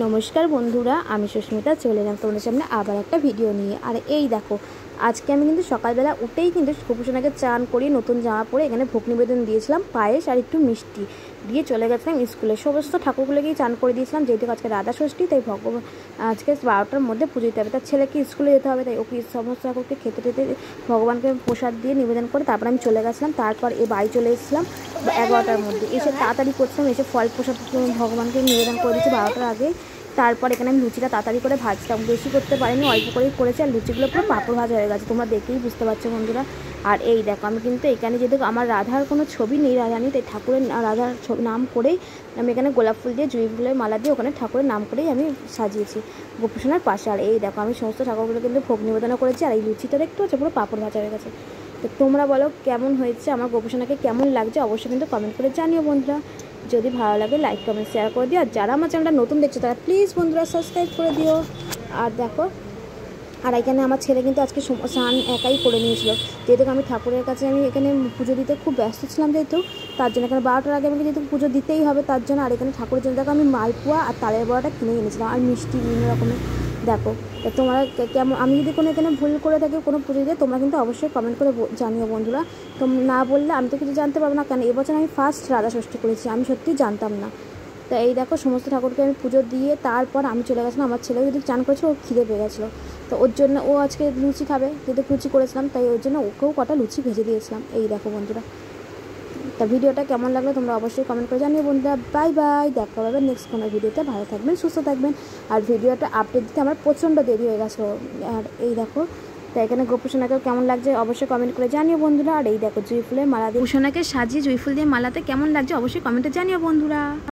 নমস্কার বন্ধুরা, আমি সুস্মিতা চলে এলাম তোমাদের সামনে আবার একটা ভিডিও নিয়ে। আর এই দেখো, আজকে আমি কিন্তু সকালবেলা উঠেই কিন্তু গোপুসোনাকে চান করিয়ে নতুন জামা পরে এখানে ভোগ নিবেদন দিয়েছিলাম, পায়েস আর একটু মিষ্টি দিয়ে চলে গেছিলাম স্কুলে। সমস্ত ঠাকুরগুলোকেই চান করে দিয়েছিলাম, যেহেতু আজকে রাধা ষষ্ঠী, তাই ভগবান আজকে 12টার মধ্যে পুজো দিতে হবে। তার ছেলেকে স্কুলে যেতে হবে, তাই ওকে সমস্ত ঠাকুরকে খেতে টেতে ভগবানকে প্রসাদ দিয়ে নিবেদন করে তারপর আমি চলে গেছিলাম। তারপর বাড়ি চলে এসেছিলাম 11টার মধ্যে। এসে তাড়াতাড়ি করছিলাম, এসে ফল প্রসাদ ভগবানকে নিবেদন করে দিয়েছি 12টার আগে। তারপর এখানে আমি লুচিটা তাড়াতাড়ি করে ভাজতাম, বেশি করতে পারিনি, অল্প করেই করেছি। আর লুচিগুলো পুরো পাঁপড় ভাজা হয়ে গেছে, তোমরা দেখেই বুঝতে পারছো বন্ধুরা। আর এই দেখো, আমি কিন্তু এখানে যেহেতু আমার রাধার কোনো ছবি নেই, রাধানি, তাই ঠাকুরের রাধার নাম করেই আমি এখানে গোলাপ ফুল দিয়ে জুঁই ফুলের মালা দিয়ে ওখানে ঠাকুরের নাম করেই আমি সাজিয়েছি গোপুসোনার পাশে। আর এই দেখো, আমি সমস্ত ঠাকুরগুলো কিন্তু ভোগ নিবেদনও করেছি। আর এই লুচিটা দেখতে হচ্ছে পুরো পাঁপড় ভাজা হয়ে গেছে। তো তোমরা বলো কেমন হয়েছে, আমার গোপুসোনাকে কেমন লাগছে অবশ্যই কিন্তু কমেন্ট করে জানিও বন্ধুরা। যদি ভালো লাগে লাইক কমেন্ট শেয়ার করে দিও। আর যারা আমার চ্যানেলটা নতুন দেখছো তারা প্লিজ বন্ধুরা সাবস্ক্রাইব করে দিও। আর দেখো, আর এখানে আমার ছেলে কিন্তু আজকে স্নান একাই করে নিয়েছিল, যেহেতু আমি ঠাকুরের কাছে আমি এখানে পুজো দিতে খুব ব্যস্ত ছিলাম, যেহেতু তার জন্য এখানে 12টার আগে আমাকে যেহেতু পুজো দিতেই হবে তার জন্য। আর এখানে ঠাকুরের জন্য দেখো আমি মালপোয়া আর তালের বড়াটা কিনে এনেছিলাম, আর মিষ্টি বিভিন্ন রকমের। দেখো তোমরা কেমন, আমি যদি কোনো এখানে ভুল করে থাকি কোনো পুজো দিয়ে, তোমরা কিন্তু অবশ্যই কমেন্ট করে জানিও বন্ধুরা। তো না বললে আমি তো কিছু জানতে পারবো না, কেন এবছর আমি ফার্স্ট রাধা ষষ্ঠী করেছি, আমি সত্যিই জানতাম না। তো এই দেখো, সমস্ত ঠাকুরকে আমি পুজো দিয়ে তারপর আমি চলে গেছিলাম। আমার ছেলেও যদি চান করেছিল, ও খিদে পেয়ে গেছিলো, তো ওর জন্য ও আজকে লুচি খাবে, যেহেতু লুচি করেছিলাম, তাই ওর জন্য ওকেও কটা লুচি ভেজে দিয়েছিলাম। এই দেখো বন্ধুরা, তা ভিডিওটা কেমন লাগলো তোমরা অবশ্যই কমেন্ট করে জানিও বন্ধুরা। বাই বাই, দেখা হবে নেক্সট কোনো ভিডিওতে। ভালো থাকবেন, সুস্থ থাকবেন। আর ভিডিওটা আপডেট দিতে আমার প্রচণ্ড দেরি হয়ে গেছিলো। আর এই দেখো, তাই এখানে গোপুসোনাকেও কেমন লাগছে অবশ্যই কমেন্ট করে জানিও বন্ধুরা। আর এই দেখো, জুঁই ফুলের মালা দিয়ে গোপুসোনাকে সাজিয়ে জুঁই ফুল দিয়ে মালাতে কেমন লাগছে অবশ্যই কমেন্টে জানিও বন্ধুরা।